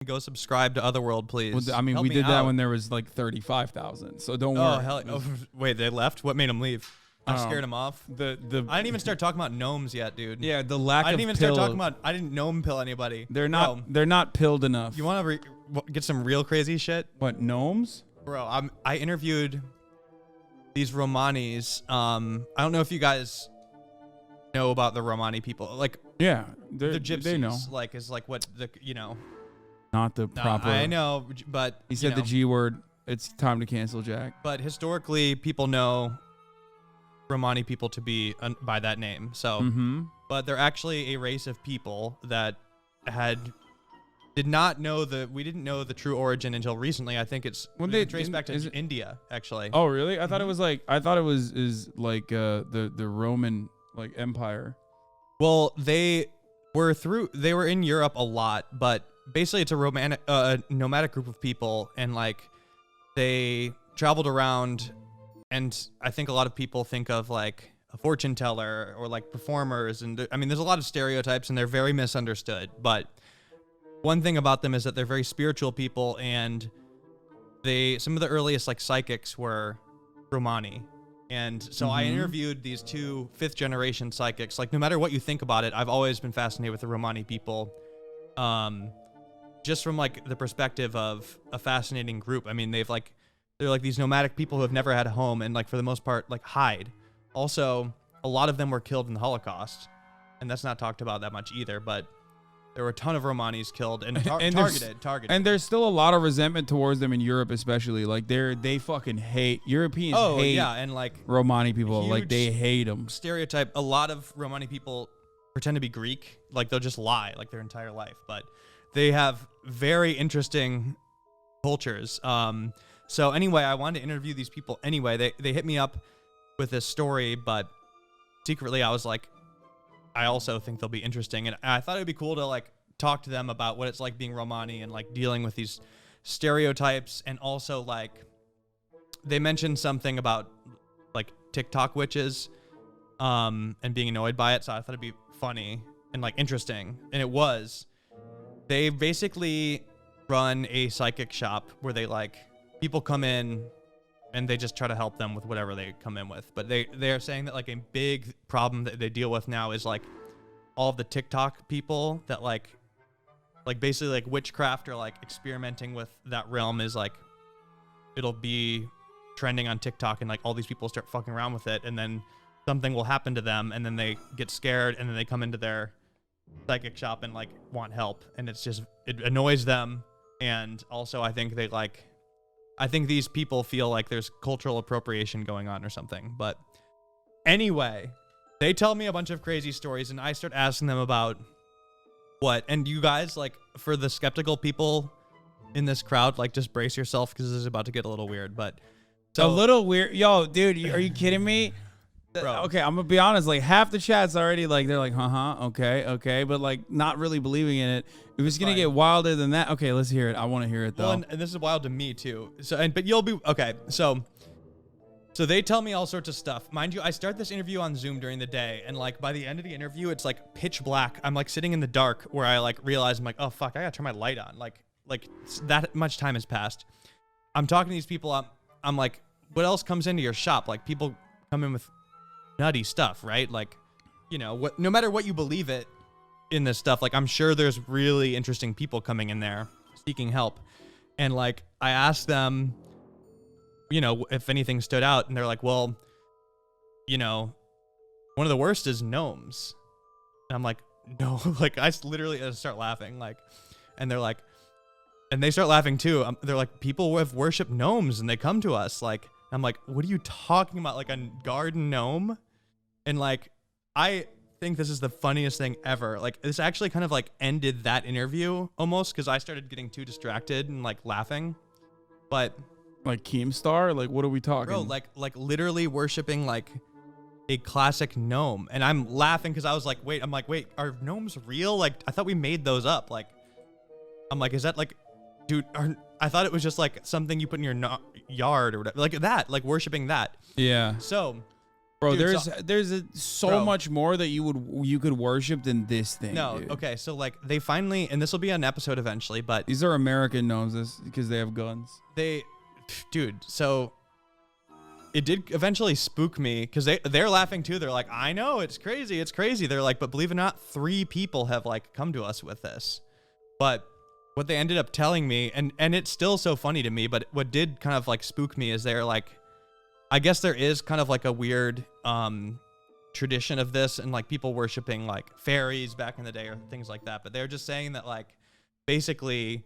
Go subscribe to Otherworld, please. Well, I mean, Help we me did that out. when there was like 35,000. So don't Oh, worry. hell. Oh, wait, they left? What made them leave? I scared them off. The I didn't even start talking about gnomes yet, dude. Yeah, the lack of I didn't even pill, start talking about. I didn't gnome pill anybody. They're not. Bro, They're not pilled enough. you want to get some real crazy shit, What, gnomes? bro? I interviewed these Romanis. I don't know if you guys know about the Romani people. Like Yeah, the gypsies. they know. Like is like what the Not the proper. I know, but He said the G word. It's time to cancel, Jack. But historically, people know Romani people to be by that name. So, but they're actually a race of people that did not know we didn't know the true origin until recently. I think it's traced back to India, actually. Oh, really? I thought it was like the Roman like empire. Well, they were in Europe a lot, but basically it's a nomadic group of people, and like they traveled around. And I think a lot of people think of like a fortune teller or like performers. And I mean, there's a lot of stereotypes and they're very misunderstood. But one thing about them is that they're very spiritual people. And some of the earliest like psychics were Romani. And so I interviewed these two 5th generation psychics. Like no matter what you think about it, I've always been fascinated with the Romani people. Just from like the perspective of a fascinating group. I mean, they're like these nomadic people who have never had a home and like for the most part like hide. Also, a lot of them were killed in the Holocaust, and that's not talked about that much either, but there were a ton of Romanis killed and, targeted. And there's still a lot of resentment towards them in Europe, especially. Like they fucking hate Europeans. Hate and like Romani people. Like they hate them. Stereotype. A lot of Romani people pretend to be Greek. Like they'll just lie like their entire life, but they have very interesting cultures. So anyway, I wanted to interview these people anyway. They hit me up with this story, but secretly I was like, I also think they'll be interesting. And I thought it would be cool to like talk to them about what it's like being Romani and like dealing with these stereotypes. And also like they mentioned something about like TikTok witches and being annoyed by it. So I thought it'd be funny and like interesting. And it was. They basically run a psychic shop where they like people come in and they just try to help them with whatever they come in with. But they're saying that like a big problem that they deal with now is like all of the TikTok people that like basically like witchcraft or like experimenting with that realm is like it'll be trending on TikTok and like all these people start fucking around with it and then something will happen to them and then they get scared and then they come into their psychic shop and like want help and it annoys them. And also I think these people feel like there's cultural appropriation going on or something. But anyway, they tell me a bunch of crazy stories and I start asking them about what. And you guys, like, for the skeptical people in this crowd, like, just brace yourself because this is about to get a little weird. But a little weird. Yo, dude, are you kidding me? Bro. Okay, I'm gonna be honest. Like half the chat's already like they're like, okay, but like not really believing in it. If it's gonna get wilder than that, okay, let's hear it. I want to hear it though. Well, and this is wild to me too. But you'll be okay. So they tell me all sorts of stuff. Mind you, I start this interview on Zoom during the day, and like by the end of the interview, it's like pitch black. I'm like sitting in the dark where I like realize I'm like, oh fuck, I gotta turn my light on. Like that much time has passed. I'm talking to these people. I'm like, what else comes into your shop? Like people come in with nutty stuff, right? Like, you know, no matter what you believe it in this stuff, like I'm sure there's really interesting people coming in there seeking help. And like I asked them, you know, if anything stood out, and they're like, well, you know, one of the worst is gnomes. And I'm like, no, like I literally start laughing, like, and they're like, and they start laughing too. They're like, people have worshipped gnomes and they come to us. Like, I'm like, what are you talking about? Like a garden gnome? And like, I think this is the funniest thing ever. Like this actually kind of like ended that interview almost because I started getting too distracted and like laughing. But like Keemstar, like what are we talking? Bro, like literally worshiping like a classic gnome. And I'm laughing because I was like, wait, are gnomes real? Like I thought we made those up. Like I'm like, is that like, dude, I thought it was just like something you put in your yard or whatever, like that, like worshiping that. Yeah. So Bro, Dude, there's so much more that you could worship than this thing. No, dude. okay, so like they finally, and this will be an episode eventually, but These are American gnomes because they have guns. Dude, so it did eventually spook me because they're laughing too. They're like, I know, it's crazy. They're like, but believe it or not, 3 people have like come to us with this. But what they ended up telling me, and it's still so funny to me, but what did kind of like spook me is they're like, I guess there is kind of like a weird tradition of this and like people worshiping like fairies back in the day or things like that. But they're just saying that like basically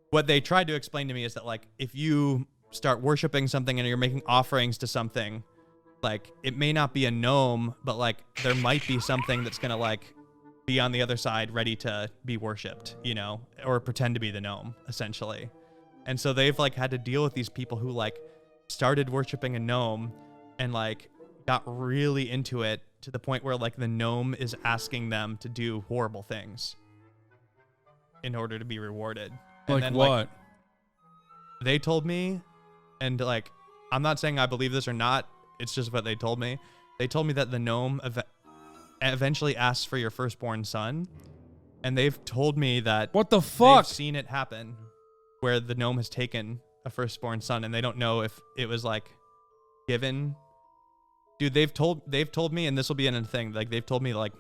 what they tried to explain to me is that like if you start worshiping something and you're making offerings to something, like it may not be a gnome, but like there might be something that's gonna like be on the other side ready to be worshipped, you know, or pretend to be the gnome essentially. And so they've like had to deal with these people who like started worshiping a gnome and like got really into it to the point where like the gnome is asking them to do horrible things in order to be rewarded. And like then, what? Like, they told me, and like I'm not saying I believe this or not, it's just what they told me. They told me that the gnome eventually asks for your firstborn son, and they've told me that what the fuck? They've seen it happen where the gnome has taken a firstborn son and they don't know if it was like given. Dude, they've told me, and this will be in a thing, like they've told me like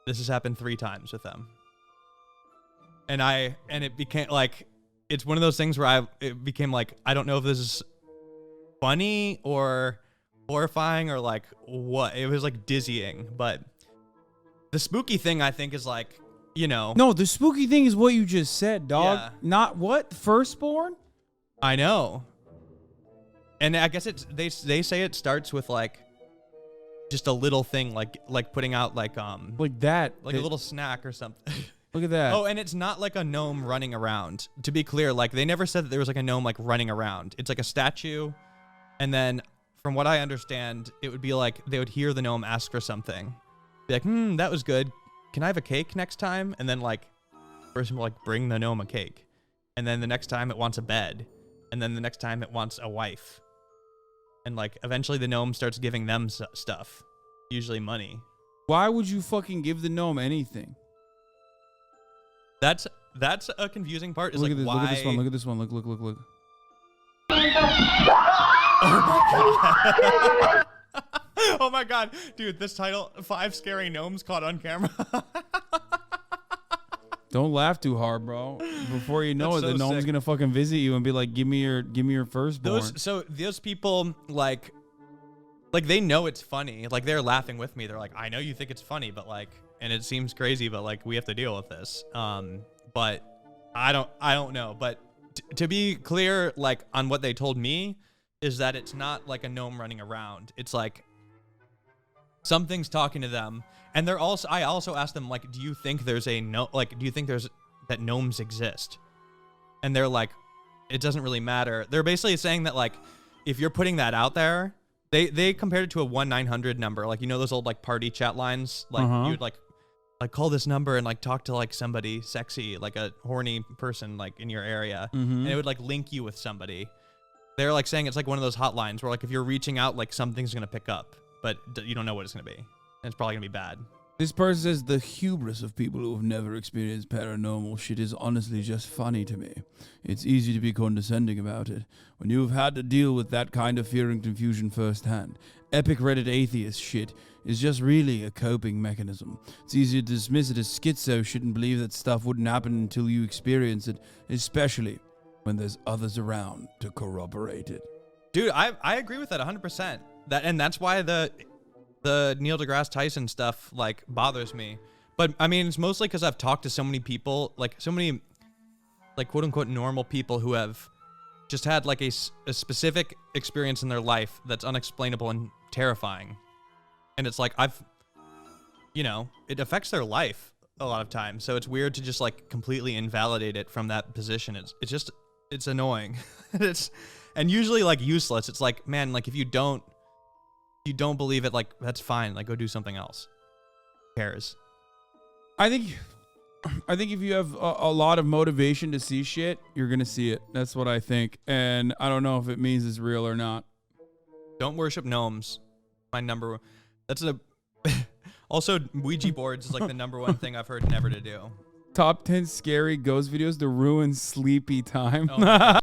this has happened 3 times with them. And it became like, it's one of those things where it became like, I don't know if this is funny or horrifying or like what. It was like dizzying, but the spooky thing I think is like, you know. No, the spooky thing is what you just said, dog. Yeah. Not what? Firstborn? I know. And I guess they say it starts with like just a little thing like putting out like that. Like a little snack or something. Look at that. Oh, and it's not like a gnome running around. To be clear, like they never said that there was like a gnome like running around. It's like a statue, and then from what I understand, it would be like they would hear the gnome ask for something. Be like, that was good. Can I have a cake next time? And then like the person will like bring the gnome a cake. And then the next time it wants a bed. And then the next time it wants a wife. And like eventually the gnome starts giving them stuff, usually money. Why would you fucking give the gnome anything? That's a confusing part. Is look like at this, why? Look at this one. Look at this one. Look. Oh my god, dude! This title: 5 scary gnomes caught on camera. Don't laugh too hard, bro. Before you know That's it, so the gnome's sick. gonna fucking visit you and be like, "Give me your firstborn." Those people like they know it's funny. Like they're laughing with me. They're like, I know you think it's funny, but like, and it seems crazy, but like we have to deal with this. But I don't know. But to be clear, like on what they told me, is that it's not like a gnome running around. It's like something's talking to them. And I also asked them, like, do you think there's that gnomes exist? And they're like, it doesn't really matter. They're basically saying that, like, if you're putting that out there, they compared it to a 1-900 number. Like, you know, those old, like, party chat lines? Like, you'd, like, call this number and, like, talk to, like, somebody sexy, like a horny person, like, in your area. And it would, like, link you with somebody. They're, like, saying it's, like, one of those hotlines where, like, if you're reaching out, like, something's going to pick up. But you don't know what it's going to be. And it's probably going to be bad. This person says the hubris of people who have never experienced paranormal shit is honestly just funny to me. It's easy to be condescending about it when you have had to deal with that kind of fear and confusion firsthand. Epic Reddit atheist shit is just really a coping mechanism. It's easy to dismiss it as schizo shit and believe that stuff wouldn't happen until you experience it, especially when there's others around to corroborate it. Dude, I agree with that 100%. That's why the Neil deGrasse Tyson stuff like bothers me. But I mean, it's mostly because I've talked to so many people, like so many like quote unquote normal people who have just had like a specific experience in their life that's unexplainable and terrifying. And it's like it affects their life a lot of times. So it's weird to just like completely invalidate it from that position. It's annoying. And usually like useless. It's like, man, like if you don't believe it, like that's fine. Like go do something else. Who cares? I think if you have a lot of motivation to see shit, you're gonna see it. That's what I think. And I don't know if it means it's real or not. Don't worship gnomes. My number one. That's a. Also, Ouija boards is like the number one thing I've heard never to do. Top 10 scary ghost videos to ruin sleepy time. Oh my God.